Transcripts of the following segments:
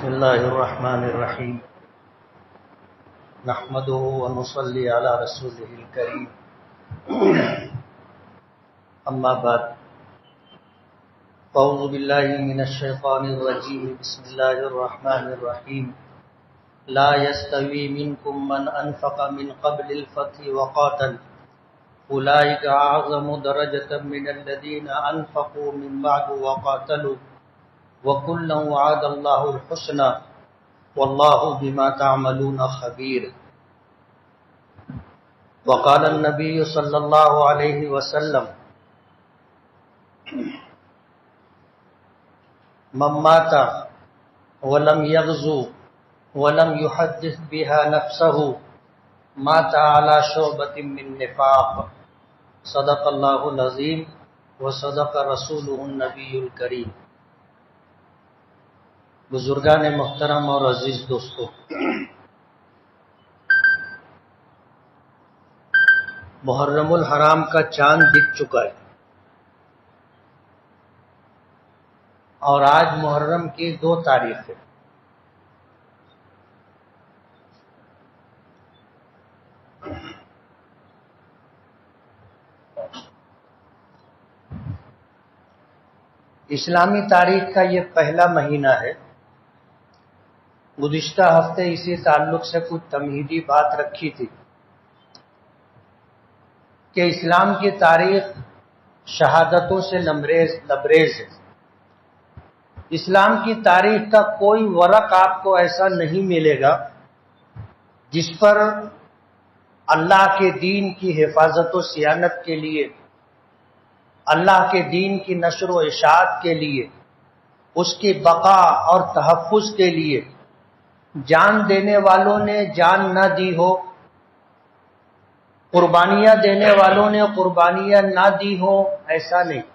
بسم الله الرحمن الرحيم نحمده ونصلي على رسوله الكريم أما بعد أعوذ بالله من الشيطان الرجيم بسم الله الرحمن الرحيم لا يستوي منكم من أنفق من قبل الفتح وقاتل أولئك أعظم درجة من الذين أنفقوا من بعد وقاتلوا وَكُلًّا وَعَدَ اللَّهُ الْحُسْنَى وَاللَّهُ بِمَا تَعْمَلُونَ خَبِيرٌ وقال النبي صلى الله عليه وسلم من مات ولم يغزو ولم يحدث بها نفسه مات على شعبة من نفاق صدق الله العظيم وصدق رسوله النبي الكريم۔ بزرگان محترم اور عزیز دوستو، محرم الحرام کا چاند دکھ چکا ہے اور آج محرم کی 2 تاریخ ہے۔ اسلامی تاریخ کا یہ پہلا مہینہ ہے۔ گزشتہ ہفتے اسی تعلق سے کچھ تمہیدی بات رکھی تھی کہ اسلام کی تاریخ شہادتوں سے لبریز ہے۔ اسلام کی تاریخ کا کوئی ورق آپ کو ایسا نہیں ملے گا جس پر اللہ کے دین کی حفاظت و صیانت کے لیے، اللہ کے دین کی نشر و اشاعت کے لیے، اس کی بقا اور تحفظ کے لیے جان دینے والوں نے جان نہ دی ہو، قربانیاں دینے والوں نے قربانیاں نہ دی ہو، ایسا نہیں۔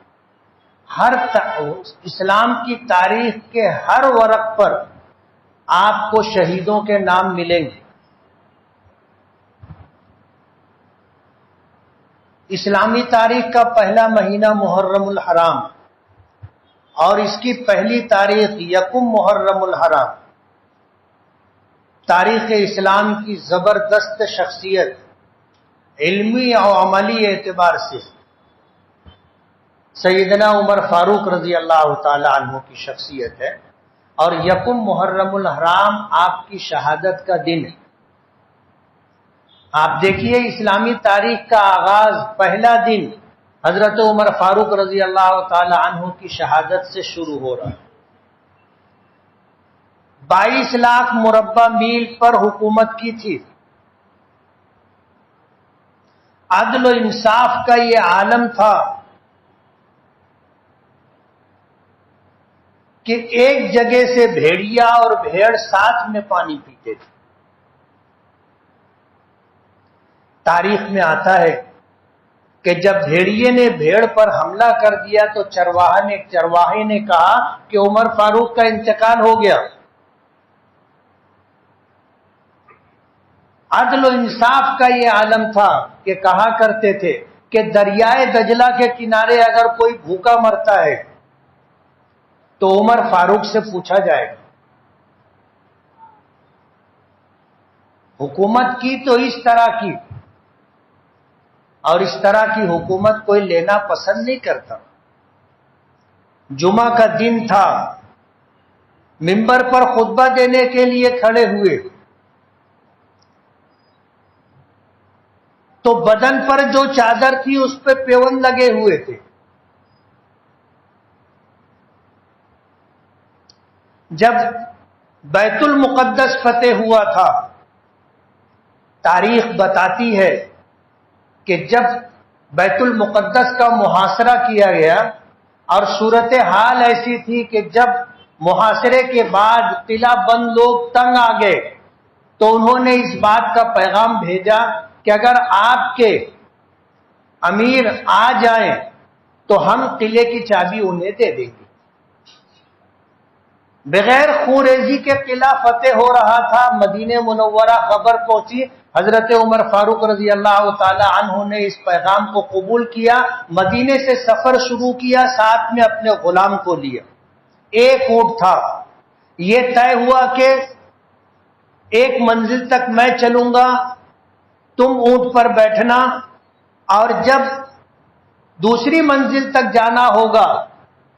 اسلام کی تاریخ کے ہر ورق پر آپ کو شہیدوں کے نام ملیں گے۔ اسلامی تاریخ کا پہلا مہینہ محرم الحرام اور اس کی پہلی تاریخ یکم محرم الحرام تاریخ اسلام کی زبردست شخصیت علمی اور عملی اعتبار سے سیدنا عمر فاروق رضی اللہ تعالی عنہ کی شخصیت ہے، اور یکم محرم الحرام آپ کی شہادت کا دن ہے۔ آپ دیکھیے اسلامی تاریخ کا آغاز پہلا دن حضرت عمر فاروق رضی اللہ تعالی عنہ کی شہادت سے شروع ہو رہا ہے۔ 22 لاکھ مربع میل پر حکومت کی تھی۔ عدل و انصاف کا یہ عالم تھا کہ ایک جگہ سے بھیڑیا اور بھیڑ ساتھ میں پانی پیتے تھے۔ تاریخ میں آتا ہے کہ جب بھیڑیے نے بھیڑ پر حملہ کر دیا تو چرواہے نے کہا کہ عمر فاروق کا انتقال ہو گیا۔ عدل و انصاف کا یہ عالم تھا کہ کہا کرتے تھے کہ دریائے دجلہ کے کنارے اگر کوئی بھوکا مرتا ہے تو عمر فاروق سے پوچھا جائے گا۔ حکومت کی تو اس طرح کی، اور اس طرح کی حکومت کوئی لینا پسند نہیں کرتا۔ جمعہ کا دن تھا، منبر پر خطبہ دینے کے لیے کھڑے ہوئے تو بدن پر جو چادر تھی اس پہ پیوند لگے ہوئے تھے۔ جب بیت المقدس فتح ہوا تھا، تاریخ بتاتی ہے کہ جب بیت المقدس کا محاصرہ کیا گیا اور صورتحال ایسی تھی کہ جب محاصرے کے بعد قلعہ بند لوگ تنگ آ گئے تو انہوں نے اس بات کا پیغام بھیجا کہ اگر آپ کے امیر آ جائیں تو ہم قلعے کی چابی انہیں دے دیں گے۔ بغیر خون ریزی کے قلعہ فتح ہو رہا تھا۔ مدینہ منورہ خبر پہنچی، حضرت عمر فاروق رضی اللہ تعالی عنہ نے اس پیغام کو قبول کیا، مدینے سے سفر شروع کیا، ساتھ میں اپنے غلام کو لیا۔ ایک اونٹ تھا، یہ طے ہوا کہ ایک منزل تک میں چلوں گا، تم اونٹ پر بیٹھنا، اور جب دوسری منزل تک جانا ہوگا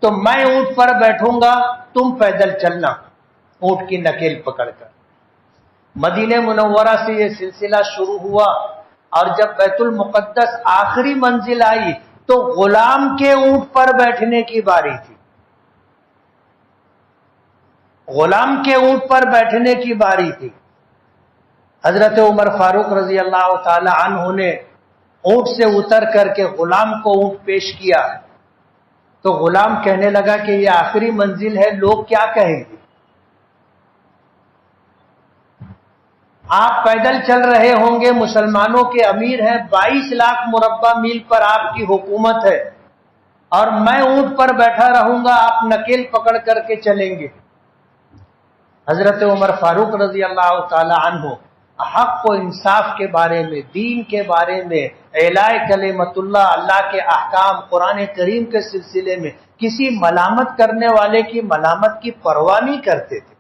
تو میں اونٹ پر بیٹھوں گا، تم پیدل چلنا اونٹ کی نکیل پکڑ کر۔ مدینہ منورہ سے یہ سلسلہ شروع ہوا، اور جب بیت المقدس آخری منزل آئی تو غلام کے اونٹ پر بیٹھنے کی باری تھی، غلام کے اونٹ پر بیٹھنے کی باری تھی۔ حضرت عمر فاروق رضی اللہ تعالی عنہ نے اونٹ سے اتر کر کے غلام کو اونٹ پیش کیا، تو غلام کہنے لگا کہ یہ آخری منزل ہے، لوگ کیا کہیں گے؟ آپ پیدل چل رہے ہوں گے، مسلمانوں کے امیر ہیں، 22 لاکھ مربع میل پر آپ کی حکومت ہے، اور میں اونٹ پر بیٹھا رہوں گا، آپ نکیل پکڑ کر کے چلیں گے۔ حضرت عمر فاروق رضی اللہ تعالی عنہ حق و انصاف کے بارے میں، دین کے بارے میں، اعلاء کلمت اللہ، اللہ کے احکام، قرآن کریم کے سلسلے میں کسی ملامت کرنے والے کی ملامت کی پرواہ نہیں کرتے تھے۔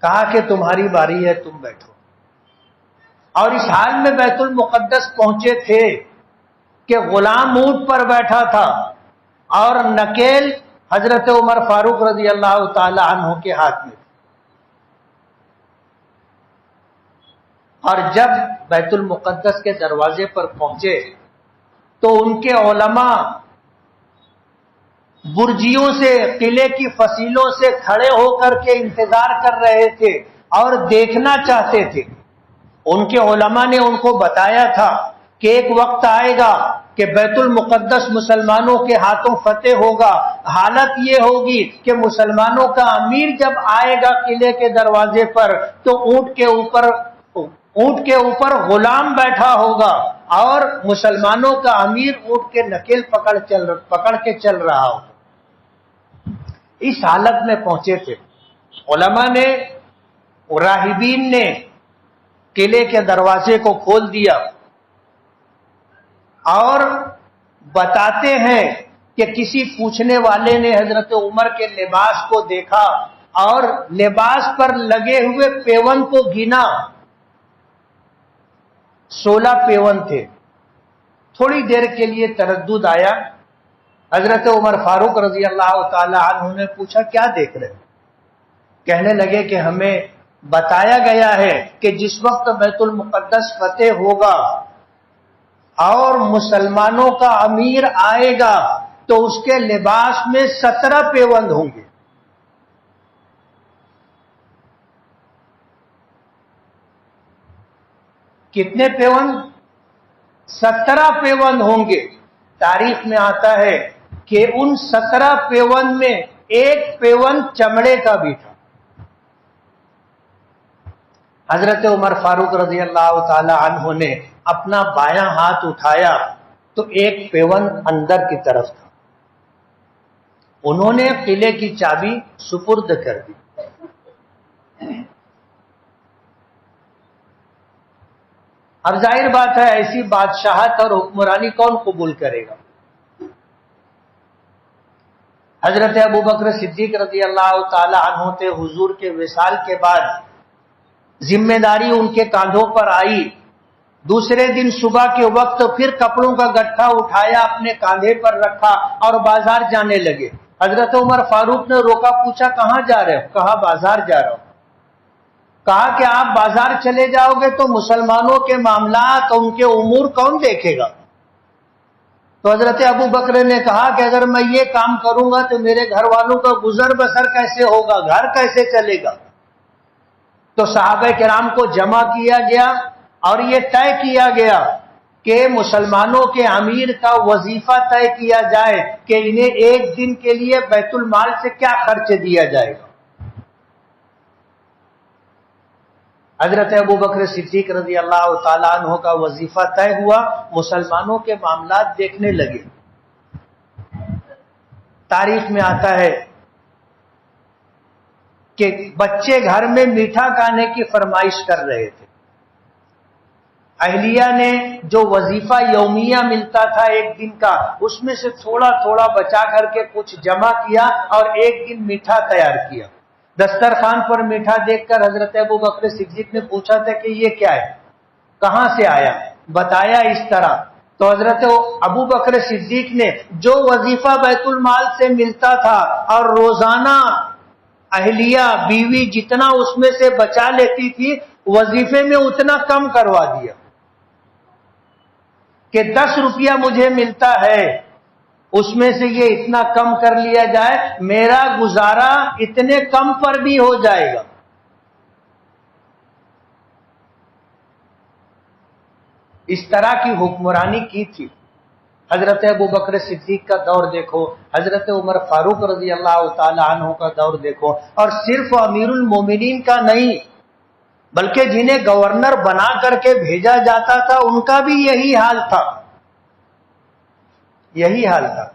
کہا کہ تمہاری باری ہے، تم بیٹھو۔ اور اس حال میں بیت المقدس پہنچے تھے کہ غلام اونٹ پر بیٹھا تھا اور نکیل حضرت عمر فاروق رضی اللہ تعالی عنہ کے ہاتھ میں تھی۔ اور جب بیت المقدس کے دروازے پر پہنچے تو ان کے علماء برجیوں سے، قلعے کی فصیلوں سے کھڑے ہو کر کے انتظار کر رہے تھے اور دیکھنا چاہتے تھے۔ ان کے علماء نے ان کو بتایا تھا کہ ایک وقت آئے گا کہ بیت المقدس مسلمانوں کے ہاتھوں فتح ہوگا، حالت یہ ہوگی کہ مسلمانوں کا امیر جب آئے گا قلعے کے دروازے پر تو اونٹ کے اوپر غلام بیٹھا ہوگا اور مسلمانوں کا امیر اونٹ کے نکیل پکڑ کے چل رہا ہوگا۔ اس حالت میں پہنچے تھے علماء نے، راہبین نے قلعے کے دروازے کو کھول دیا اور بتاتے ہیں کہ کسی پوچھنے والے نے حضرت عمر کے لباس کو دیکھا اور لباس پر لگے ہوئے پیون کو گنا، 16 پیون تھے۔ تھوڑی دیر کے لیے تردد آیا، حضرت عمر فاروق رضی اللہ تعالی عنہ نے پوچھا کیا دیکھ رہے؟ کہنے لگے کہ ہمیں بتایا گیا ہے کہ جس وقت بیت المقدس فتح ہوگا اور مسلمانوں کا امیر آئے گا تو اس کے لباس میں 17 پیوند ہوں گے۔ کتنے پیوند؟ 17 پیوند ہوں گے۔ تاریخ میں آتا ہے کہ ان 17 پیوند میں ایک پیوند چمڑے کا بھی تھا۔ حضرت عمر فاروق رضی اللہ تعالی عنہ نے اپنا بایاں ہاتھ اٹھایا تو ایک پیوند اندر کی طرف تھا۔ انہوں نے قلعے کی چابی سپرد کر دی۔ اب ظاہر بات ہے ایسی بادشاہت اور حکمرانی کون قبول کرے گا؟ حضرت ابوبکر صدیق رضی اللہ تعالی عنہ تھے، حضور کے وصال کے بعد ذمہ داری ان کے کاندھوں پر آئی۔ دوسرے دن صبح کے وقت پھر کپڑوں کا گٹھا اٹھایا، اپنے کاندھے پر رکھا اور بازار جانے لگے۔ حضرت عمر فاروق نے روکا، پوچھا کہاں جا رہے ہو؟ کہا بازار جا رہا ہوں۔ کہا کہ آپ بازار چلے جاؤ گے تو مسلمانوں کے معاملات، ان کے امور کون دیکھے گا؟ تو حضرت ابو بکر نے کہا کہ اگر میں یہ کام کروں گا تو میرے گھر والوں کا گزر بسر کیسے ہوگا، گھر کیسے چلے گا؟ تو صحابہ کرام کو جمع کیا گیا اور یہ طے کیا گیا کہ مسلمانوں کے امیر کا وظیفہ طے کیا جائے کہ انہیں ایک دن کے لیے بیت المال سے کیا خرچ دیا جائے گا۔ حضرت ابوبکر صدیق رضی اللہ تعالیٰ عنہ کا وظیفہ طے ہوا، مسلمانوں کے معاملات دیکھنے لگے۔ تاریخ میں آتا ہے کہ بچے گھر میں میٹھا کھانے کی فرمائش کر رہے تھے۔ اہلیہ نے جو وظیفہ یومیہ ملتا تھا ایک دن کا، اس میں سے تھوڑا تھوڑا بچا کر کے کچھ جمع کیا اور ایک دن میٹھا تیار کیا۔ دسترخوان پر میٹھا دیکھ کر حضرت ابوبکر صدیق نے پوچھا تھا کہ یہ کیا ہے، کہاں سے آیا؟ بتایا اس طرح، تو حضرت ابوبکر صدیق نے جو وظیفہ بیت المال سے ملتا تھا اور روزانہ اہلیہ بیوی جتنا اس میں سے بچا لیتی تھی، وظیفے میں اتنا کم کروا دیا کہ 10 روپیہ مجھے ملتا ہے، اس میں سے یہ اتنا کم کر لیا جائے، میرا گزارا اتنے کم پر بھی ہو جائے گا۔ اس طرح کی حکمرانی کی تھی۔ حضرت ابوبکر صدیق کا دور دیکھو، حضرت عمر فاروق رضی اللہ تعالی عنہ کا دور دیکھو، اور صرف امیر المومنین کا نہیں بلکہ جنہیں گورنر بنا کر کے بھیجا جاتا تھا ان کا بھی یہی حال تھا، یہی حال تھا۔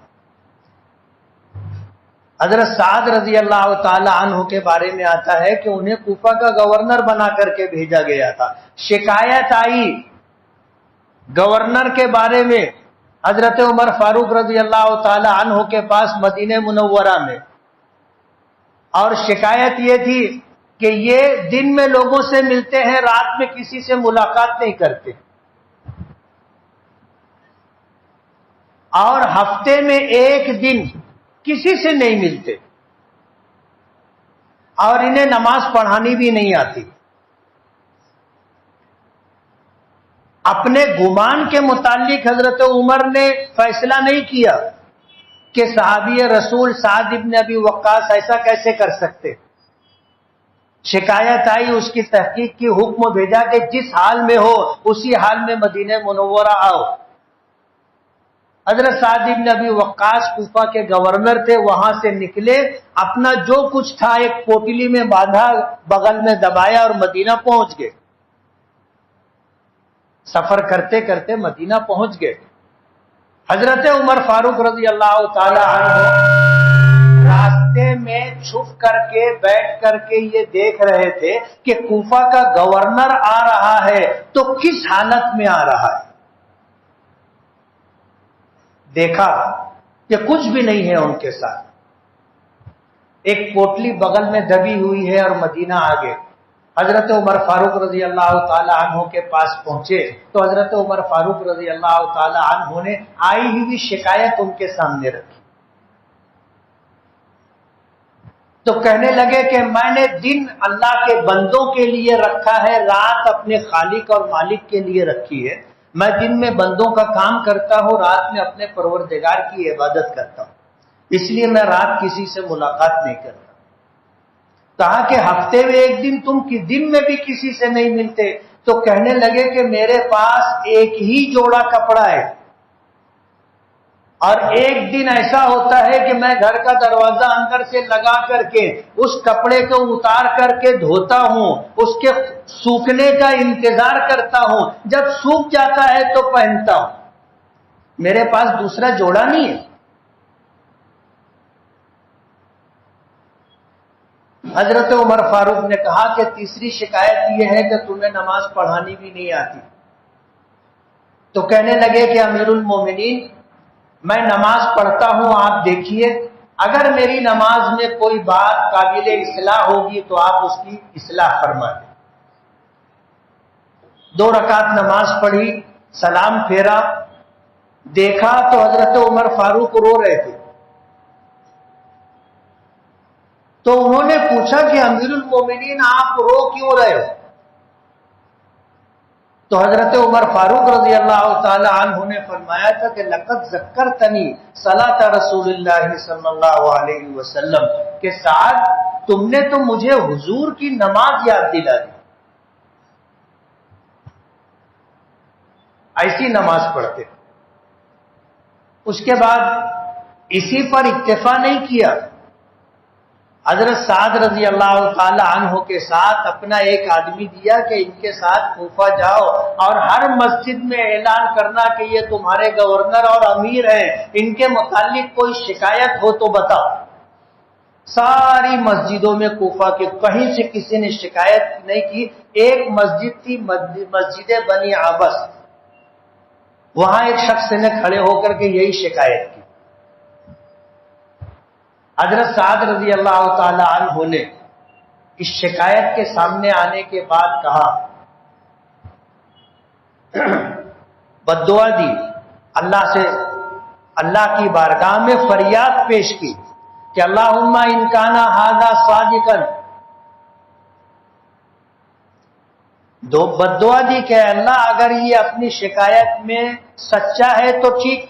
حضرت سعد رضی اللہ تعالی عنہ کے بارے میں آتا ہے کہ انہیں کوفہ کا گورنر بنا کر کے بھیجا گیا تھا۔ شکایت آئی گورنر کے بارے میں حضرت عمر فاروق رضی اللہ تعالی عنہ کے پاس مدینہ منورہ میں، اور شکایت یہ تھی کہ یہ دن میں لوگوں سے ملتے ہیں، رات میں کسی سے ملاقات نہیں کرتے، اور ہفتے میں ایک دن کسی سے نہیں ملتے، اور انہیں نماز پڑھانی بھی نہیں آتی۔ اپنے گمان کے متعلق حضرت عمر نے فیصلہ نہیں کیا کہ صحابی رسول سعد ابن ابی وقاص ایسا کیسے کر سکتے۔ شکایت آئی، اس کی تحقیق کی، حکم بھیجا کہ جس حال میں ہو اسی حال میں مدینہ منورہ آؤ۔ حضرت سعد ابن ابی وقاص کوفہ کے گورنر تھے، وہاں سے نکلے، اپنا جو کچھ تھا ایک پوٹلی میں باندھا، بغل میں دبایا اور مدینہ پہنچ گئے۔ سفر کرتے کرتے مدینہ پہنچ گئے۔ حضرت عمر فاروق رضی اللہ تعالی عنہ راستے میں چھپ کر کے بیٹھ کر کے یہ دیکھ رہے تھے کہ کوفہ کا گورنر آ رہا ہے تو کس حالت میں آ رہا ہے۔ دیکھا کہ کچھ بھی نہیں ہے ان کے ساتھ، ایک پوٹلی بغل میں دبی ہوئی ہے اور مدینہ آگے۔ حضرت عمر فاروق رضی اللہ تعالی عنہ کے پاس پہنچے تو حضرت عمر فاروق رضی اللہ تعالی عنہ نے آئی ہوئی شکایت ان کے سامنے رکھی، تو کہنے لگے کہ میں نے دن اللہ کے بندوں کے لیے رکھا ہے، رات اپنے خالق اور مالک کے لیے رکھی ہے۔ میں دن میں بندوں کا کام کرتا ہوں، رات میں اپنے پروردگار کی عبادت کرتا ہوں، اس لیے میں رات کسی سے ملاقات نہیں کرتا۔ کہا کہ ہفتے میں ایک دن تم دن میں بھی کسی سے نہیں ملتے، تو کہنے لگے کہ میرے پاس ایک ہی جوڑا کپڑا ہے، اور ایک دن ایسا ہوتا ہے کہ میں گھر کا دروازہ اندر سے لگا کر کے اس کپڑے کو اتار کر کے دھوتا ہوں، اس کے سوکھنے کا انتظار کرتا ہوں، جب سوکھ جاتا ہے تو پہنتا ہوں، میرے پاس دوسرا جوڑا نہیں ہے۔ حضرت عمر فاروق نے کہا کہ تیسری شکایت یہ ہے کہ تمہیں نماز پڑھانی بھی نہیں آتی۔ تو کہنے لگے کہ امیر المومنین میں نماز پڑھتا ہوں، آپ دیکھیے اگر میری نماز میں کوئی بات قابل اصلاح ہوگی تو آپ اس کی اصلاح فرما دیں۔ 2 رکعت نماز پڑھی، سلام پھیرا، دیکھا تو حضرت عمر فاروق رو رہے تھے۔ تو انہوں نے پوچھا کہ امیر المومنین آپ رو کیوں رہے ہو؟ تو حضرت عمر فاروق رضی اللہ تعالی عنہ نے فرمایا تھا کہ لقد ذکرتنی صلاۃ رسول اللہ صلی اللہ علیہ وسلم، کہ سعد تم نے تو مجھے حضور کی نماز یاد دلا دی۔ ایسی نماز پڑھتے۔ اس کے بعد اسی پر اکتفا نہیں کیا، حضرت سعد رضی اللہ تعالی عنہ کے ساتھ اپنا ایک آدمی دیا کہ ان کے ساتھ کوفہ جاؤ اور ہر مسجد میں اعلان کرنا کہ یہ تمہارے گورنر اور امیر ہیں، ان کے متعلق کوئی شکایت ہو تو بتاؤ۔ ساری مسجدوں میں کوفہ کے کہیں سے کسی نے شکایت نہیں کی. ایک مسجد تھی مسجد بنی عبس، وہاں ایک شخص نے کھڑے ہو کر کے یہی شکایت کی. حضرت سعد رضی اللہ تعالی عنہ نے اس شکایت کے سامنے آنے کے بعد کہا، بددعا دی، اللہ سے، اللہ کی بارگاہ میں فریاد پیش کی کہ اللہم ان کان ھذا صادقا، بددعا دی کہ اللہ اگر یہ اپنی شکایت میں سچا ہے تو ٹھیک،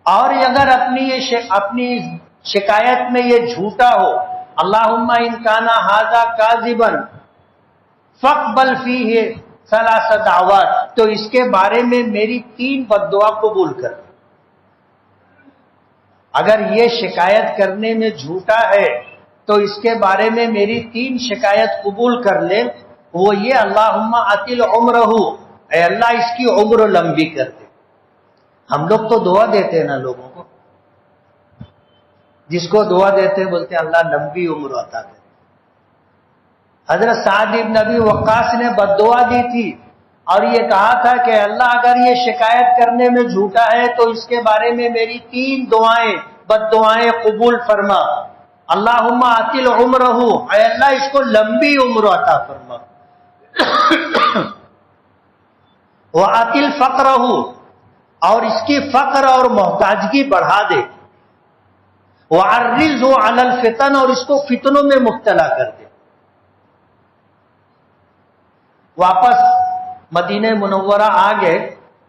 اور اگر اپنی شکایت میں یہ جھوٹا ہو، اللہم ان کان ھذا کاذبا فاقبل فیہ ثلاث دعوات، تو اس کے بارے میں میری 3 بددعا قبول کر. اگر یہ شکایت کرنے میں جھوٹا ہے تو اس کے بارے میں میری 3 شکایت قبول کر لے. وہ یہ، اللہم اطل عمرہ، اے اللہ اس کی عمر لمبی کر دے. ہم لوگ تو دعا دیتے ہیں نا لوگوں کو، جس کو دعا دیتے ہیں بولتے ہیں اللہ لمبی عمر عطا کرے. حضرت سعد بن ابی وقاص نے بددعا دی تھی اور یہ کہا تھا کہ اللہ اگر یہ شکایت کرنے میں جھوٹا ہے تو اس کے بارے میں میری 3 دعائیں بددعائیں قبول فرما. اللہم اطل عمرہ، اے اللہ اس کو لمبی عمر عطا فرما. وَأَطِلْ فَقْرَهُ، اور اس کی فقر اور محتاجگی بڑھا دے. وَعَرِّضْهُ عَلَى الْفِتَنِ، اور اس کو فتنوں میں مبتلا کر دے. واپس مدینہ منورہ آ گئے.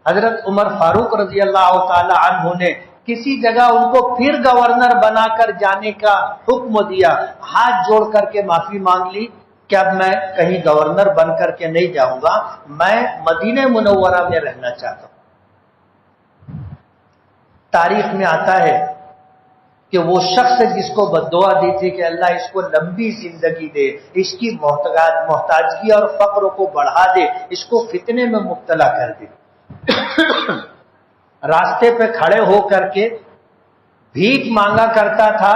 حضرت عمر فاروق رضی اللہ تعالی عنہ نے کسی جگہ ان کو پھر گورنر بنا کر جانے کا حکم دیا. ہاتھ جوڑ کر کے معافی مانگ لی کہ اب میں کہیں گورنر بن کر کے نہیں جاؤں گا، میں مدینہ منورہ میں رہنا چاہتا ہوں. تاریخ میں آتا ہے کہ وہ شخص جس کو بددعا دی تھی کہ اللہ اس کو لمبی زندگی دے، اس کی محتاجگی اور فقر کو بڑھا دے، اس کو فتنے میں مبتلا کر دے، راستے پہ کھڑے ہو کر کے بھیک مانگا کرتا تھا،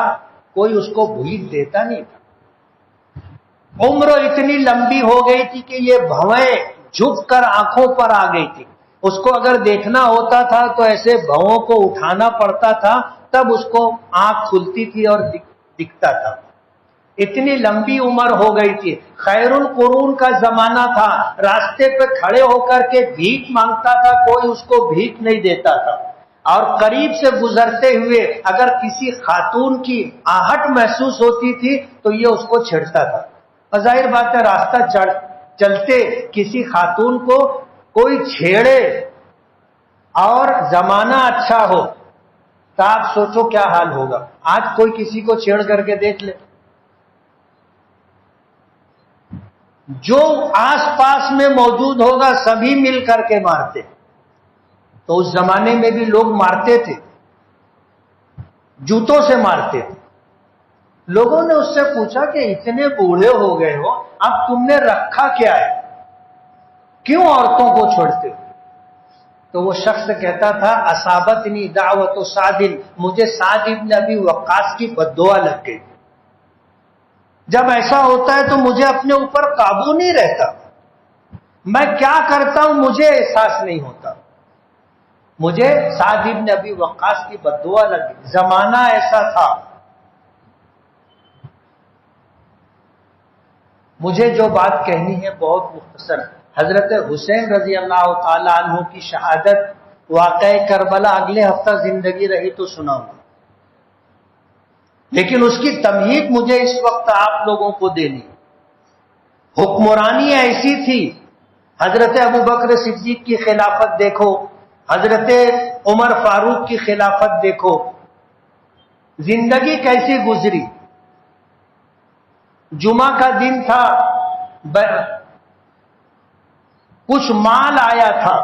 کوئی اس کو بھیک دیتا نہیں تھا. عمر اتنی لمبی ہو گئی تھی کہ یہ بھویں جھک کر آنکھوں پر آ گئی تھی. اس کو اگر دیکھنا ہوتا تھا تو ایسے بھووں کو اٹھانا پڑتا تھا، تب اس کو آنکھ کھلتی تھی اور دکھتا تھا. اتنی لمبی عمر ہو گئی تھی. خیر القرون کا زمانہ تھا، راستے پہ کھڑے ہو کر کے بھیک مانگتا تھا، کوئی اس کو بھیک نہیں دیتا تھا. اور قریب سے گزرتے ہوئے اگر کسی خاتون کی آہٹ محسوس ہوتی تھی تو یہ اس کو چھیڑتا تھا. ظاہر بات ہے راستہ چلتے کسی خاتون کو کوئی چھیڑے اور زمانہ اچھا ہو تو آپ سوچو کیا حال ہوگا. آج کوئی کسی کو چھیڑ کر کے دیکھ لے، جو آس پاس میں موجود ہوگا سبھی مل کر کے مارتے. تو اس زمانے میں بھی لوگ مارتے تھے، جوتوں سے مارتے تھے. لوگوں نے اس سے پوچھا کہ اتنے بوڑھے ہو گئے ہو، اب تم نے رکھا کیا ہے، کیوں عورتوں کو چھوڑتے ہو؟ تو وہ شخص کہتا تھا اصابتنی دعوت سعد، مجھے سعد ابن ابی وقاص کی بددعا لگ گئی. جب ایسا ہوتا ہے تو مجھے اپنے اوپر قابو نہیں رہتا، میں کیا کرتا ہوں مجھے احساس نہیں ہوتا. مجھے سعد ابن ابی وقاص کی بددعا لگ گئی. زمانہ ایسا تھا. مجھے جو بات کہنی ہے بہت مختصر. حضرت حسین رضی اللہ تعالی عنہ کی شہادت واقعہ کربلا اگلے ہفتہ زندگی رہی تو سناؤں گا، لیکن اس کی تمہید مجھے اس وقت آپ لوگوں کو دینی. حکمرانی ایسی تھی، حضرت ابوبکر صدیق کی خلافت دیکھو، حضرت عمر فاروق کی خلافت دیکھو، زندگی کیسی گزری. جمعہ کا دن تھا، کچھ مال آیا تھا،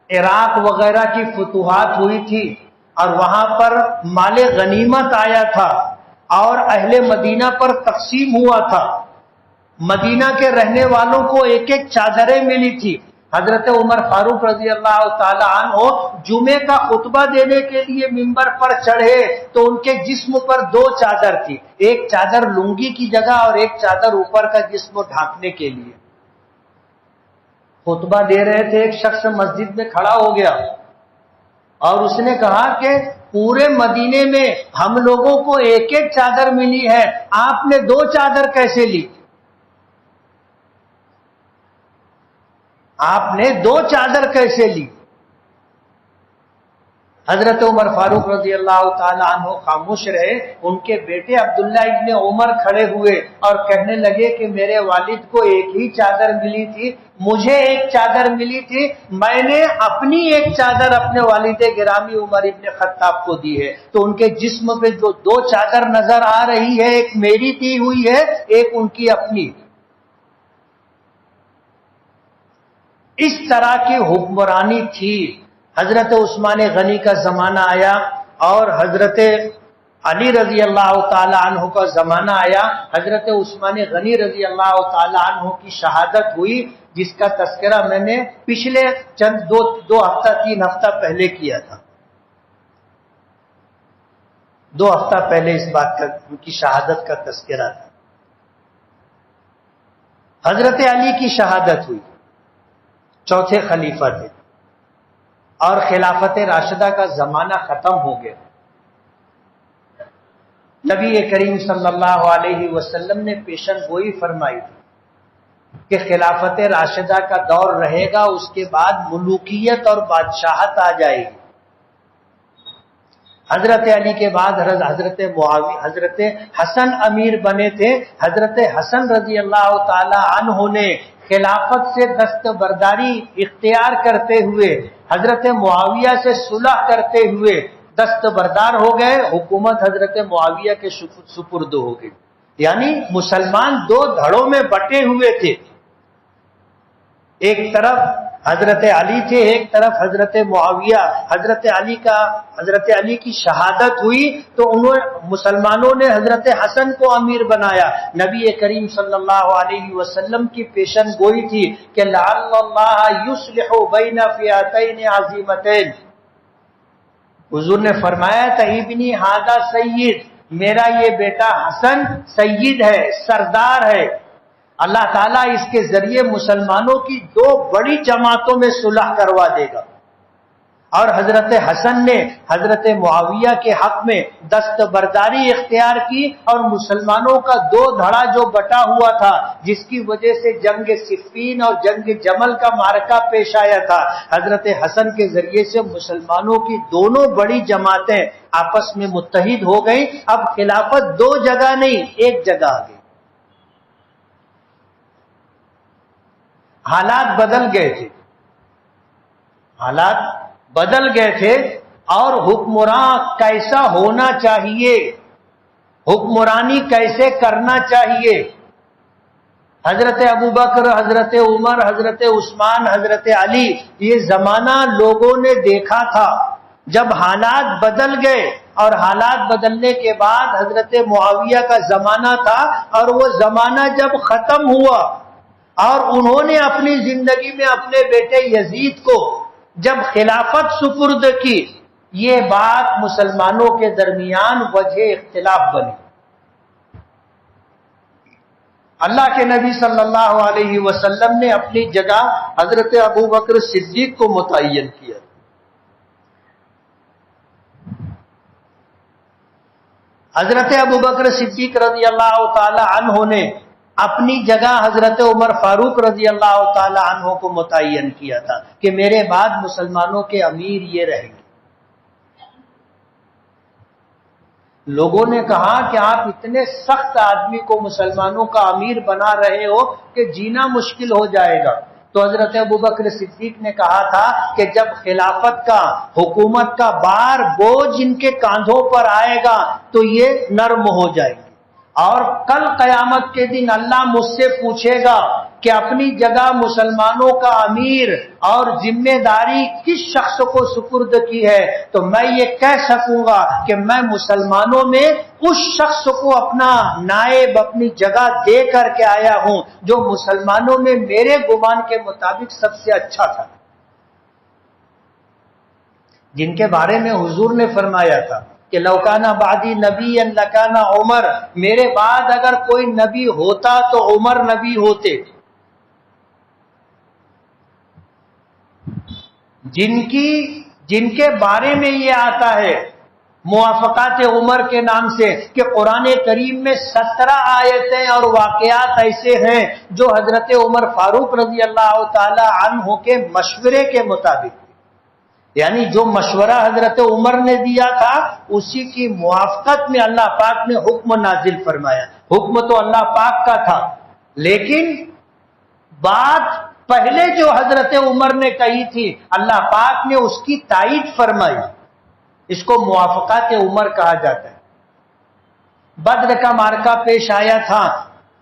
عراق وغیرہ کی فتوحات ہوئی تھی اور وہاں پر مال غنیمت آیا تھا اور اہل مدینہ پر تقسیم ہوا تھا. مدینہ کے رہنے والوں کو ایک ایک چادریں ملی تھی. حضرت عمر فاروق رضی اللہ تعالی عنہ جمعے کا خطبہ دینے کے لیے ممبر پر چڑھے تو ان کے جسم پر 2 چادر تھی، ایک چادر لنگی کی جگہ اور ایک چادر اوپر کا جسم ڈھانکنے کے لیے۔ خطبہ دے رہے تھے، ایک شخص مسجد میں کھڑا ہو گیا اور اس نے کہا کہ پورے مدینے میں ہم لوگوں کو ایک ایک چادر ملی ہے، آپ نے 2 چادر کیسے لی؟ آپ نے 2 چادر کیسے لی؟ حضرت عمر فاروق رضی اللہ تعالی عنہ خاموش رہے۔ ان کے بیٹے عبداللہ ابن عمر کھڑے ہوئے اور کہنے لگے کہ میرے والد کو ایک ہی چادر ملی تھی، مجھے ایک چادر ملی تھی، میں نے اپنی ایک چادر اپنے والد گرامی عمر ابن خطاب کو دی ہے۔ تو ان کے جسم پہ جو 2 چادر نظر آ رہی ہے، ایک میری دی ہوئی ہے، ایک ان کی اپنی۔ اس طرح کی حکمرانی تھی۔ حضرت عثمان غنی کا زمانہ آیا اور حضرت علی رضی اللہ تعالی عنہ کا زمانہ آیا۔ حضرت عثمان غنی رضی اللہ تعالی عنہ کی شہادت ہوئی، جس کا تذکرہ میں نے پچھلے چند 2 ہفتہ 3 ہفتہ پہلے کیا تھا۔ 2 ہفتہ پہلے اس بات کا، ان کی شہادت کا تذکرہ تھا۔ حضرت علی کی شہادت ہوئی، 4تھے خلیفہ تھے اور خلافت راشدہ کا زمانہ ختم ہو گیا۔ نبی کریم صلی اللہ علیہ وسلم نے پیشن گوئی فرمائی تھی کہ خلافت راشدہ کا دور رہے گا، اس کے بعد ملوکیت اور بادشاہت آ جائے گی۔ حضرت علی کے بعد حضرت معاویہ، حضرت حسن امیر بنے تھے۔ حضرت حسن رضی اللہ تعالی عنہ نے خلافت سے دستبرداری اختیار کرتے ہوئے حضرت معاویہ سے صلح کرتے ہوئے دستبردار ہو گئے، حکومت حضرت معاویہ کے سپرد ہو گئی۔ یعنی مسلمان 2 دھڑوں میں بٹے ہوئے تھے، ایک طرف حضرت علی تھے، ایک طرف حضرت معاویہ۔ حضرت علی کی شہادت ہوئی تو مسلمانوں نے حضرت حسن کو امیر بنایا۔ نبی کریم صلی اللہ علیہ وسلم کی پیشن گوئی تھی کہ لعل اللہ یصلح بین فئتین عظیمتین۔ حضور نے فرمایا تھا ابنی ھذا سید، میرا یہ بیٹا حسن سید ہے، سردار ہے، اللہ تعالیٰ اس کے ذریعے مسلمانوں کی 2 بڑی جماعتوں میں صلح کروا دے گا۔ اور حضرت حسن نے حضرت معاویہ کے حق میں دستبرداری اختیار کی اور مسلمانوں کا 2 دھڑا جو بٹا ہوا تھا، جس کی وجہ سے جنگ صفین اور جنگ جمل کا معرکہ پیش آیا تھا، حضرت حسن کے ذریعے سے مسلمانوں کی دونوں بڑی جماعتیں آپس میں متحد ہو گئیں۔ اب خلافت 2 جگہ نہیں، 1 جگہ آ گئی۔ حالات بدل گئے تھے، حالات بدل گئے تھے اور حکمراں کیسا ہونا چاہیے، حکمرانی کیسے کرنا چاہیے، حضرت ابوبکر، حضرت عمر، حضرت عثمان، حضرت علی، یہ زمانہ لوگوں نے دیکھا تھا۔ جب حالات بدل گئے اور حالات بدلنے کے بعد حضرت معاویہ کا زمانہ تھا، اور وہ زمانہ جب ختم ہوا اور انہوں نے اپنی زندگی میں اپنے بیٹے یزید کو جب خلافت سپرد کی، یہ بات مسلمانوں کے درمیان وجہ اختلاف بنی۔ اللہ کے نبی صلی اللہ علیہ وسلم نے اپنی جگہ حضرت ابوبکر صدیق کو متعین کیا۔ حضرت ابوبکر صدیق رضی اللہ تعالی عنہ نے اپنی جگہ حضرت عمر فاروق رضی اللہ تعالی عنہ کو متعین کیا تھا کہ میرے بعد مسلمانوں کے امیر یہ رہیں گے۔ لوگوں نے کہا کہ آپ اتنے سخت آدمی کو مسلمانوں کا امیر بنا رہے ہو کہ جینا مشکل ہو جائے گا۔ تو حضرت ابوبکر صدیق نے کہا تھا کہ جب خلافت کا، حکومت کا بار بوجھ ان کے کاندھوں پر آئے گا تو یہ نرم ہو جائے گی، اور کل قیامت کے دن اللہ مجھ سے پوچھے گا کہ اپنی جگہ مسلمانوں کا امیر اور ذمہ داری کس شخص کو سپرد کی ہے، تو میں یہ کہہ سکوں گا کہ میں مسلمانوں میں اس شخص کو اپنا نائب اپنی جگہ دے کر کے آیا ہوں جو مسلمانوں میں میرے گمان کے مطابق سب سے اچھا تھا، جن کے بارے میں حضور نے فرمایا تھا کہ لو کان بعدی نبی لکان عمر، میرے بعد اگر کوئی نبی ہوتا تو عمر نبی ہوتے، جن کے بارے میں یہ آتا ہے موافقات عمر کے نام سے کہ قرآن کریم میں 17 آیتیں اور واقعات ایسے ہیں جو حضرت عمر فاروق رضی اللہ تعالی عنہ کے مشورے کے مطابق، یعنی جو مشورہ حضرت عمر نے دیا تھا اسی کی موافقت میں اللہ پاک نے حکم نازل فرمایا۔ حکم تو اللہ پاک کا تھا، لیکن بات پہلے جو حضرت عمر نے کہی تھی اللہ پاک نے اس کی تائید فرمائی، اس کو موافقات عمر کہا جاتا ہے۔ بدر کا معرکہ پیش آیا تھا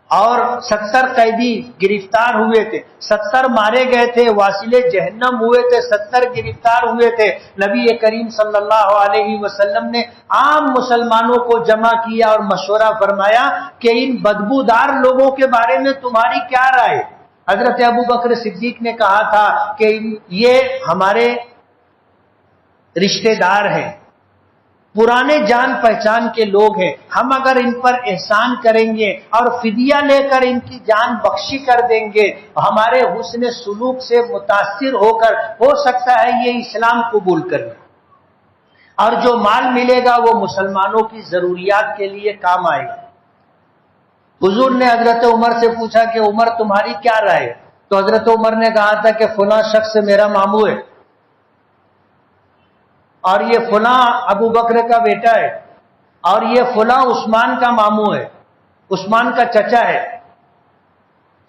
اور 70 قیدی گرفتار ہوئے تھے، 70 مارے گئے تھے، واصل جہنم ہوئے تھے، 70 گرفتار ہوئے تھے۔ نبی کریم صلی اللہ علیہ وسلم نے عام مسلمانوں کو جمع کیا اور مشورہ فرمایا کہ ان بدبودار لوگوں کے بارے میں تمہاری کیا رائے؟ حضرت ابو بکر صدیق نے کہا تھا کہ یہ ہمارے رشتہ دار ہیں، پرانے جان پہچان کے لوگ ہیں، ہم اگر ان پر احسان کریں گے اور فدیہ لے کر ان کی جان بخشی کر دیں گے، ہمارے حسن سلوک سے متاثر ہو کر ہو سکتا ہے یہ اسلام قبول کر لیں، اور جو مال ملے گا وہ مسلمانوں کی ضروریات کے لیے کام آئے گا۔ حضور نے حضرت عمر سے پوچھا کہ عمر تمہاری کیا رائے؟ تو حضرت عمر نے کہا تھا کہ فلاں شخص میرا ماموں ہے اور یہ فلاں ابو بکر کا بیٹا ہے اور یہ فلاں عثمان کا ماموں ہے، عثمان کا چچا ہے۔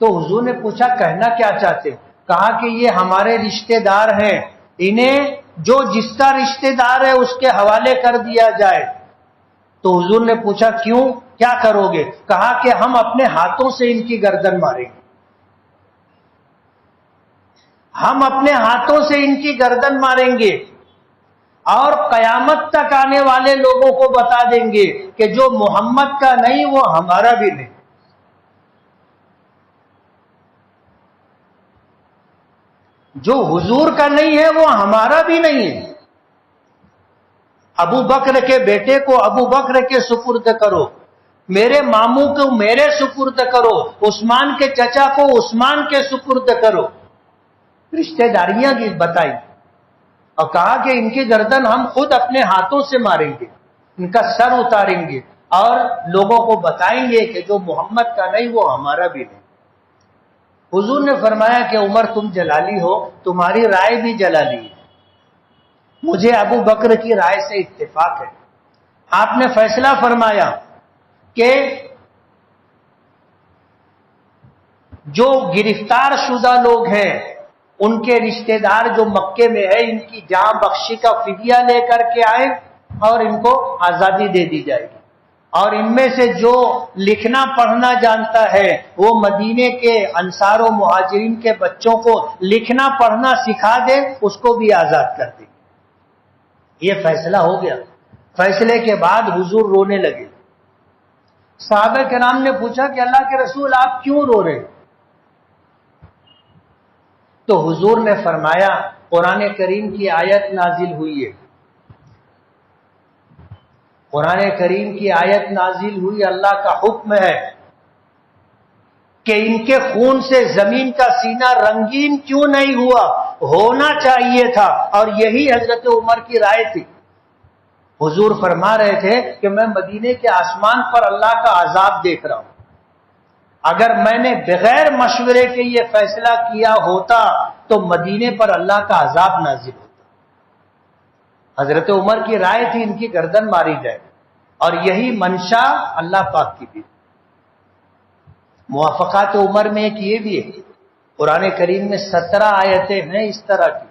تو حضور نے پوچھا کہنا کیا چاہتے ہو؟ کہا کہ یہ ہمارے رشتہ دار ہیں، انہیں جو جس کا رشتہ دار ہے اس کے حوالے کر دیا جائے۔ تو حضور نے پوچھا کیوں، کیا کرو گے؟ کہا کہ ہم اپنے ہاتھوں سے ان کی گردن ماریں گے، ہم اپنے ہاتھوں سے ان کی گردن ماریں گے اور قیامت تک آنے والے لوگوں کو بتا دیں گے کہ جو محمد کا نہیں وہ ہمارا بھی نہیں، جو حضور کا نہیں ہے وہ ہمارا بھی نہیں ہے۔ ابو بکر کے بیٹے کو ابو بکر کے سپرد کرو، میرے ماموں کو میرے سپرد کرو، عثمان کے چچا کو عثمان کے سپرد کرو، رشتہ داریاں بتائی اور کہا کہ ان کی گردن ہم خود اپنے ہاتھوں سے ماریں گے، ان کا سر اتاریں گے اور لوگوں کو بتائیں گے کہ جو محمد کا نہیں وہ ہمارا بھی نہیں۔ حضور نے فرمایا کہ عمر تم جلالی ہو، تمہاری رائے بھی جلالی ہے، مجھے ابو بکر کی رائے سے اتفاق ہے۔ آپ نے فیصلہ فرمایا کہ جو گرفتار شدہ لوگ ہیں ان کے رشتہ دار جو مکے میں ہے ان کی جان بخشی کا فدیہ لے کر کے آئے اور ان کو آزادی دے دی جائے گی، اور ان میں سے جو لکھنا پڑھنا جانتا ہے وہ مدینے کے انصار و مہاجرین کے بچوں کو لکھنا پڑھنا سکھا دے، اس کو بھی آزاد کر دے۔ یہ فیصلہ ہو گیا۔ فیصلے کے بعد حضور رونے لگے۔ صحابہ کرام نے پوچھا کہ اللہ کے رسول آپ کیوں رو رہے؟ تو حضور نے فرمایا قرآن کریم کی آیت نازل ہوئی ہے، قرآن کریم کی آیت نازل ہوئی، اللہ کا حکم ہے کہ ان کے خون سے زمین کا سینہ رنگین کیوں نہیں ہوا، ہونا چاہیے تھا، اور یہی حضرت عمر کی رائے تھی۔ حضور فرما رہے تھے کہ میں مدینے کے آسمان پر اللہ کا عذاب دیکھ رہا ہوں، اگر میں نے بغیر مشورے کے یہ فیصلہ کیا ہوتا تو مدینے پر اللہ کا عذاب نازل ہوتا۔ حضرت عمر کی رائے تھی ان کی گردن ماری جائے، اور یہی منشا اللہ پاک کی بھی۔ موافقات عمر میں ایک یہ بھی ہے، قرآن کریم میں 17 آیتیں ہیں اس طرح کی۔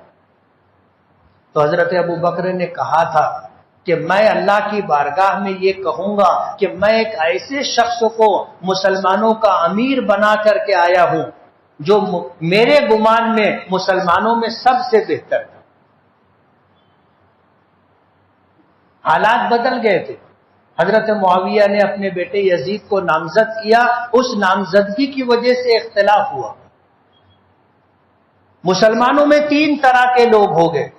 تو حضرت ابو بکر نے کہا تھا کہ میں اللہ کی بارگاہ میں یہ کہوں گا کہ میں ایک ایسے شخص کو مسلمانوں کا امیر بنا کر کے آیا ہوں جو میرے گمان میں مسلمانوں میں سب سے بہتر تھا۔ حالات بدل گئے تھے، حضرت معاویہ نے اپنے بیٹے یزید کو نامزد کیا، اس نامزدگی کی وجہ سے اختلاف ہوا۔ مسلمانوں میں 3 طرح کے لوگ ہو گئے،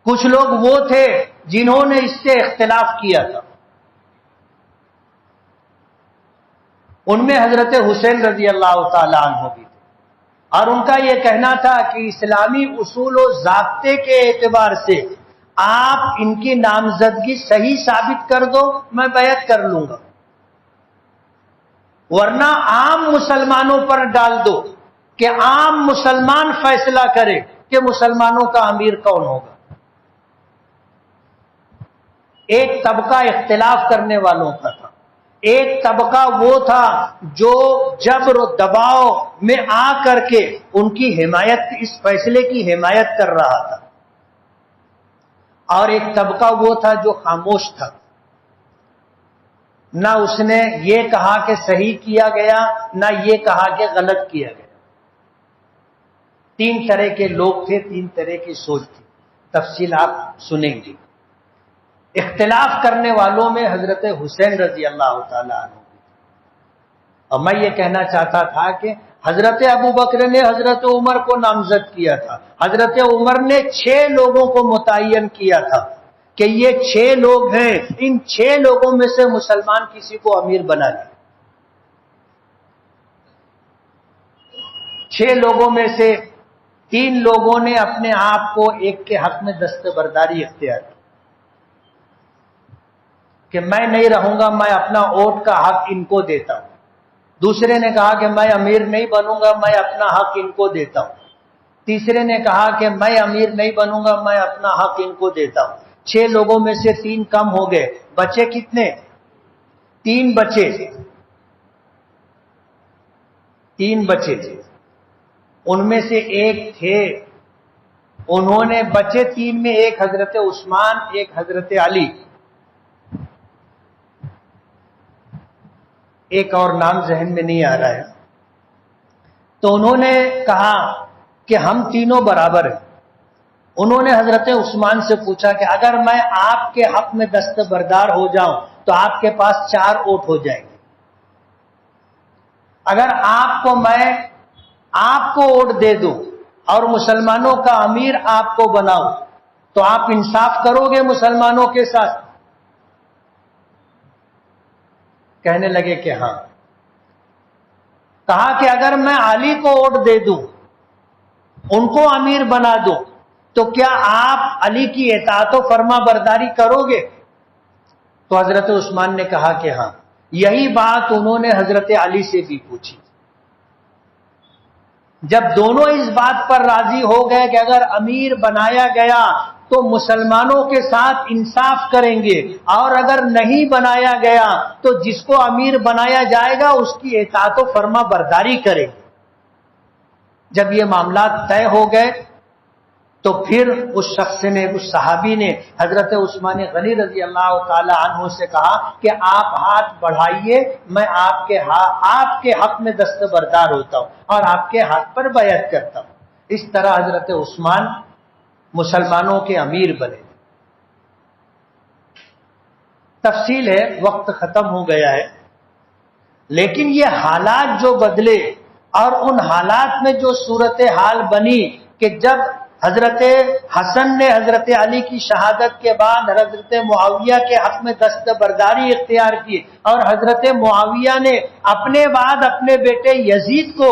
کچھ لوگ وہ تھے جنہوں نے اس سے اختلاف کیا تھا، ان میں حضرت حسین رضی اللہ تعالی عنہ بھی تھے، اور ان کا یہ کہنا تھا کہ اسلامی اصول و ضابطے کے اعتبار سے آپ ان کی نامزدگی صحیح ثابت کر دو، میں بیعت کر لوں گا، ورنہ عام مسلمانوں پر ڈال دو کہ عام مسلمان فیصلہ کرے کہ مسلمانوں کا امیر کون ہوگا۔ ایک طبقہ اختلاف کرنے والوں کا تھا، ایک طبقہ وہ تھا جو جبر و دباؤ میں آ کر کے ان کی حمایت، اس فیصلے کی حمایت کر رہا تھا، اور ایک طبقہ وہ تھا جو خاموش تھا، نہ اس نے یہ کہا کہ صحیح کیا گیا، نہ یہ کہا کہ غلط کیا گیا۔ 3 طرح کے لوگ تھے، 3 طرح کی سوچ تھی، تفصیل آپ سنیں گے۔ اختلاف کرنے والوں میں حضرت حسین رضی اللہ تعالی عنہ، اور میں یہ کہنا چاہتا تھا کہ حضرت ابو بکر نے حضرت عمر کو نامزد کیا تھا، حضرت عمر نے 6 لوگوں کو متعین کیا تھا کہ یہ 6 لوگ ہیں، ان 6 لوگوں میں سے مسلمان کسی کو امیر بنا لے۔ 6 لوگوں میں سے 3 لوگوں نے اپنے آپ کو ایک کے حق میں دستبرداری اختیار کی کہ میں نہیں رہوں گا، میں اپنا ووٹ کا حق ان کو دیتا ہوں۔ دوسرے نے کہا کہ میں امیر نہیں بنوں گا، میں اپنا حق ان کو دیتا ہوں۔ تیسرے نے کہا کہ میں امیر نہیں بنوں گا، میں اپنا حق ان کو دیتا ہوں۔ 6 لوگوں میں سے 3 کم ہو گئے، بچے کتنے؟ 3 بچے، 3 بچے تھے، ان میں سے ایک تھے، انہوں نے بچے 3 میں ایک حضرت عثمان، ایک حضرت علی، ایک اور نام ذہن میں نہیں آ رہا ہے، تو انہوں نے کہا کہ ہم تینوں برابر ہیں۔ انہوں نے حضرت عثمان سے پوچھا کہ اگر میں آپ کے حق میں دستبردار ہو جاؤں تو آپ کے پاس 4 ووٹ ہو جائیں گے، اگر میں آپ کو ووٹ دے دوں اور مسلمانوں کا امیر آپ کو بناؤں تو آپ انصاف کرو گے مسلمانوں کے ساتھ؟ کہنے لگے کہ ہاں۔ کہا کہ اگر میں علی کو ووٹ دے دوں، ان کو امیر بنا دوں، تو کیا آپ علی کی اطاعت و فرما برداری کرو گے؟ تو حضرت عثمان نے کہا کہ ہاں۔ یہی بات انہوں نے حضرت علی سے بھی پوچھی۔ جب دونوں اس بات پر راضی ہو گئے کہ اگر امیر بنایا گیا تو مسلمانوں کے ساتھ انصاف کریں گے، اور اگر نہیں بنایا گیا تو جس کو امیر بنایا جائے گا اس کی اطاعت و فرما برداری کریں گے۔ جب یہ معاملات طے ہو گئے تو پھر اس شخص نے، اس صحابی نے حضرت عثمان غنی رضی اللہ تعالی عنہ سے کہا کہ آپ ہاتھ بڑھائیے، میں آپ کے حق میں دستبردار ہوتا ہوں اور آپ کے ہاتھ پر بیعت کرتا ہوں۔ اس طرح حضرت عثمان مسلمانوں کے امیر بنے۔ تفصیل ہے، وقت ختم ہو گیا ہے، لیکن یہ حالات جو بدلے اور ان حالات میں جو صورتحال بنی کہ جب حضرت حسن نے حضرت علی کی شہادت کے بعد حضرت معاویہ کے حق میں دستبرداری اختیار کی، اور حضرت معاویہ نے اپنے بعد اپنے بیٹے یزید کو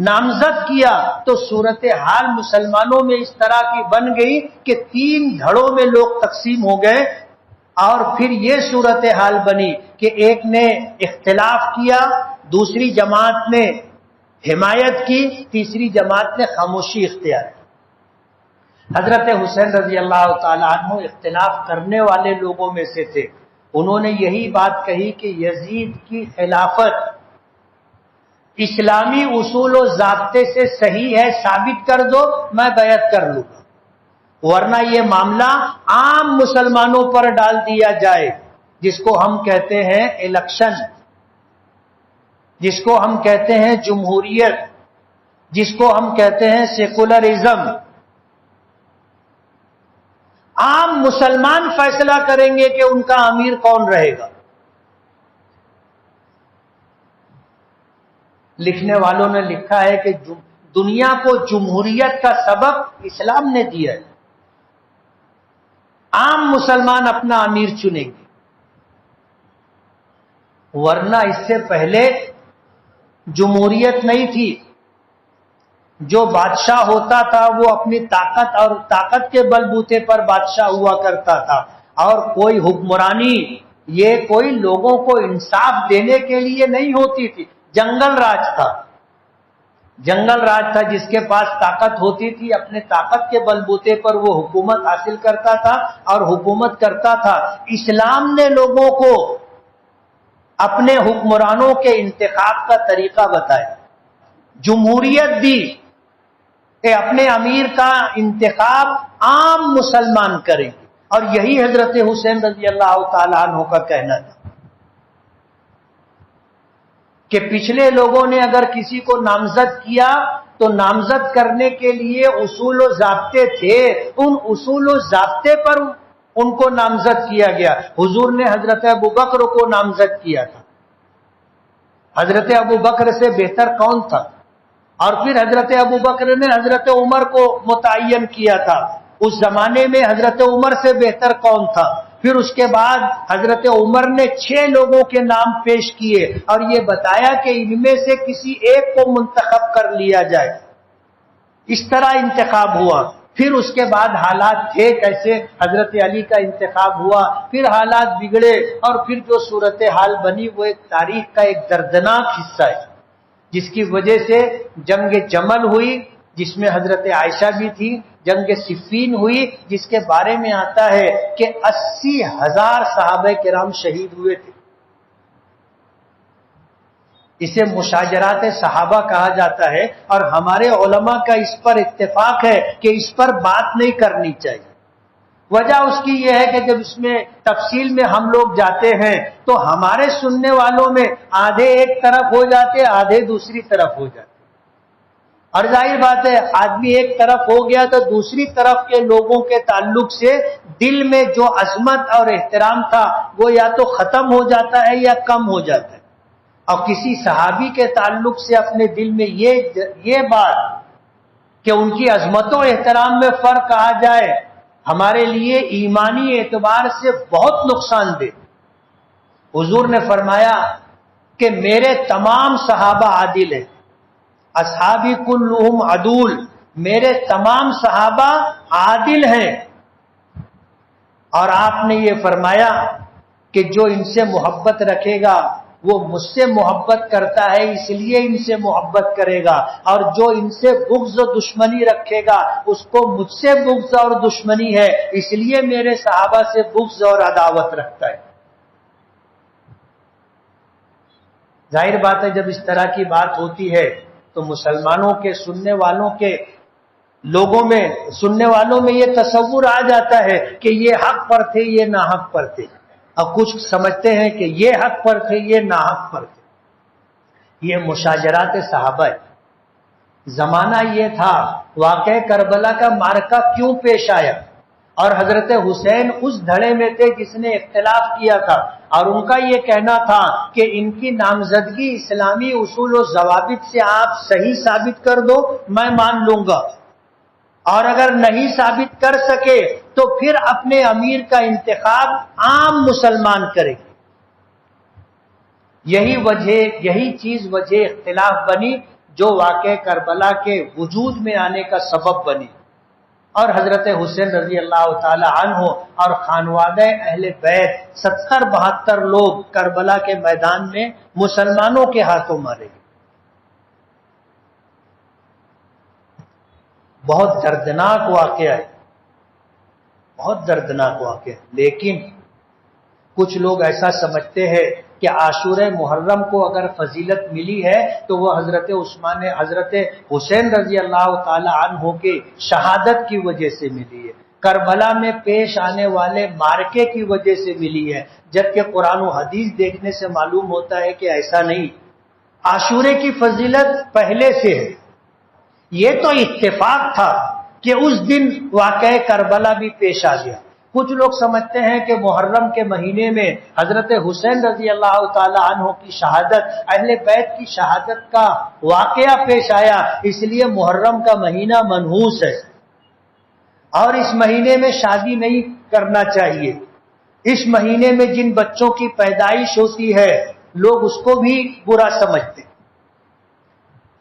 نامزد کیا، تو صورتحال مسلمانوں میں اس طرح کی بن گئی کہ 3 دھڑوں میں لوگ تقسیم ہو گئے، اور پھر یہ صورتحال بنی کہ ایک نے اختلاف کیا، دوسری جماعت نے حمایت کی، تیسری جماعت نے خاموشی اختیار کی۔ حضرت حسین رضی اللہ تعالی عنہ اختلاف کرنے والے لوگوں میں سے تھے، انہوں نے یہی بات کہی کہ یزید کی خلافت اسلامی اصول و ضابطے سے صحیح ہے، ثابت کر دو، میں بیعت کر لوں گا، ورنہ یہ معاملہ عام مسلمانوں پر ڈال دیا جائے، جس کو ہم کہتے ہیں الیکشن، جس کو ہم کہتے ہیں جمہوریت، جس کو ہم کہتے ہیں سیکولرزم. عام مسلمان فیصلہ کریں گے کہ ان کا امیر کون رہے گا. لکھنے والوں نے لکھا ہے کہ دنیا کو جمہوریت کا سبق اسلام نے دیا ہے. عام مسلمان اپنا امیر چنیں گے، ورنہ اس سے پہلے جمہوریت نہیں تھی. جو بادشاہ ہوتا تھا وہ اپنی طاقت کے بلبوتے پر بادشاہ ہوا کرتا تھا، اور کوئی حکمرانی یہ کوئی لوگوں کو انصاف دینے کے لیے نہیں ہوتی تھی. جنگل راج تھا، جنگل راج تھا. جس کے پاس طاقت ہوتی تھی اپنے طاقت کے بلبوتے پر وہ حکومت حاصل کرتا تھا اور حکومت کرتا تھا. اسلام نے لوگوں کو اپنے حکمرانوں کے انتخاب کا طریقہ بتایا، جمہوریت دی کہ اپنے امیر کا انتخاب عام مسلمان کریں گے. اور یہی حضرت حسین رضی اللہ تعالیٰ عنہ کا کہنا تھا کہ پچھلے لوگوں نے اگر کسی کو نامزد کیا تو نامزد کرنے کے لیے اصول و ضابطے تھے، ان اصول و ضابطے پر ان کو نامزد کیا گیا. حضور نے حضرت ابوبکر کو نامزد کیا تھا. حضرت ابوبکر سے بہتر کون تھا؟ اور پھر حضرت ابوبکر نے حضرت عمر کو متعین کیا تھا. اس زمانے میں حضرت عمر سے بہتر کون تھا؟ پھر اس کے بعد حضرت عمر نے 6 لوگوں کے نام پیش کیے اور یہ بتایا کہ ان میں سے کسی ایک کو منتخب کر لیا جائے. اس طرح انتخاب ہوا. پھر اس کے بعد حالات تھے کیسے، حضرت علی کا انتخاب ہوا، پھر حالات بگڑے، اور پھر جو صورتحال بنی وہ ایک تاریخ کا ایک دردناک حصہ ہے، جس کی وجہ سے جنگ جمل ہوئی جس میں حضرت عائشہ بھی تھی، جنگ صفین ہوئی جس کے بارے میں آتا ہے کہ 80,000 صحابہ کرام شہید ہوئے تھے. اسے مشاجرات صحابہ کہا جاتا ہے، اور ہمارے علماء کا اس پر اتفاق ہے کہ اس پر بات نہیں کرنی چاہیے. وجہ اس کی یہ ہے کہ جب اس میں تفصیل میں ہم لوگ جاتے ہیں تو ہمارے سننے والوں میں آدھے ایک طرف ہو جاتے، آدھے دوسری طرف ہو جاتے. اور ظاہر بات ہے آدمی ایک طرف ہو گیا تو دوسری طرف کے لوگوں کے تعلق سے دل میں جو عظمت اور احترام تھا وہ یا تو ختم ہو جاتا ہے یا کم ہو جاتا ہے. اور کسی صحابی کے تعلق سے اپنے دل میں یہ بات کہ ان کی عظمت و احترام میں فرق آ جائے ہمارے لیے ایمانی اعتبار سے بہت نقصان دہ. حضور نے فرمایا کہ میرے تمام صحابہ عادل ہیں، اصحابی کلہم عدول، میرے تمام صحابہ عادل ہیں. اور آپ نے یہ فرمایا کہ جو ان سے محبت رکھے گا وہ مجھ سے محبت کرتا ہے اس لیے ان سے محبت کرے گا، اور جو ان سے بغض و دشمنی رکھے گا اس کو مجھ سے بغض اور دشمنی ہے اس لیے میرے صحابہ سے بغض اور عداوت رکھتا ہے. ظاہر بات ہے جب اس طرح کی بات ہوتی ہے تو مسلمانوں کے سننے والوں کے لوگوں میں سننے والوں میں یہ تصور آ جاتا ہے کہ یہ حق پر تھے یہ ناحق پر تھے. اب کچھ سمجھتے ہیں کہ یہ حق پر تھے یہ ناحق پر تھے. یہ مشاجرات صحابہ ہے. زمانہ یہ تھا، واقعہ کربلا کا معرکہ کیوں پیش آیا، اور حضرت حسین اس دھڑے میں تھے جس نے اختلاف کیا تھا، اور ان کا یہ کہنا تھا کہ ان کی نامزدگی اسلامی اصول و ضوابط سے آپ صحیح ثابت کر دو میں مان لوں گا، اور اگر نہیں ثابت کر سکے تو پھر اپنے امیر کا انتخاب عام مسلمان کرے. یہی چیز وجہ اختلاف بنی جو واقع کربلا کے وجود میں آنے کا سبب بنی. اور حضرت حسین رضی اللہ تعالی عنہ اور خانوادہ اہل بیت 70-72 لوگ کربلا کے میدان میں مسلمانوں کے ہاتھوں مارے گئے. بہت دردناک واقعہ ہے، بہت دردناک واقعہ. لیکن کچھ لوگ ایسا سمجھتے ہیں کہ عاشورہ محرم کو اگر فضیلت ملی ہے تو وہ حضرت حسین رضی اللہ تعالی عنہ کے شہادت کی وجہ سے ملی ہے، کربلا میں پیش آنے والے معرکے کی وجہ سے ملی ہے. جبکہ قرآن و حدیث دیکھنے سے معلوم ہوتا ہے کہ ایسا نہیں. عاشورے کی فضیلت پہلے سے ہے، یہ تو اتفاق تھا کہ اس دن واقعہ کربلا بھی پیش آ گیا۔ کچھ لوگ سمجھتے ہیں کہ محرم کے مہینے میں حضرت حسین رضی اللہ تعالی عنہ کی شہادت، اہل بیت کی شہادت کا واقعہ پیش آیا، اس لیے محرم کا مہینہ منحوس ہے اور اس مہینے میں شادی نہیں کرنا چاہیے۔ اس مہینے میں جن بچوں کی پیدائش ہوتی ہے لوگ اس کو بھی برا سمجھتے،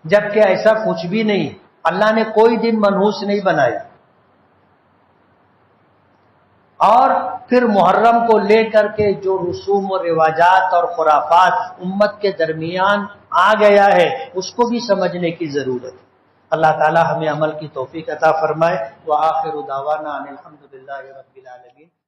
جبکہ ایسا کچھ بھی نہیں، اللہ نے کوئی دن منحوس نہیں بنایا۔ اور پھر محرم کو لے کر کے جو رسوم و رواجات اور خرافات امت کے درمیان آ گیا ہے اس کو بھی سمجھنے کی ضرورت ہے۔ اللہ تعالی ہمیں عمل کی توفیق عطا فرمائے۔ وآخر دعوانا ان الحمد للہ رب العالمین۔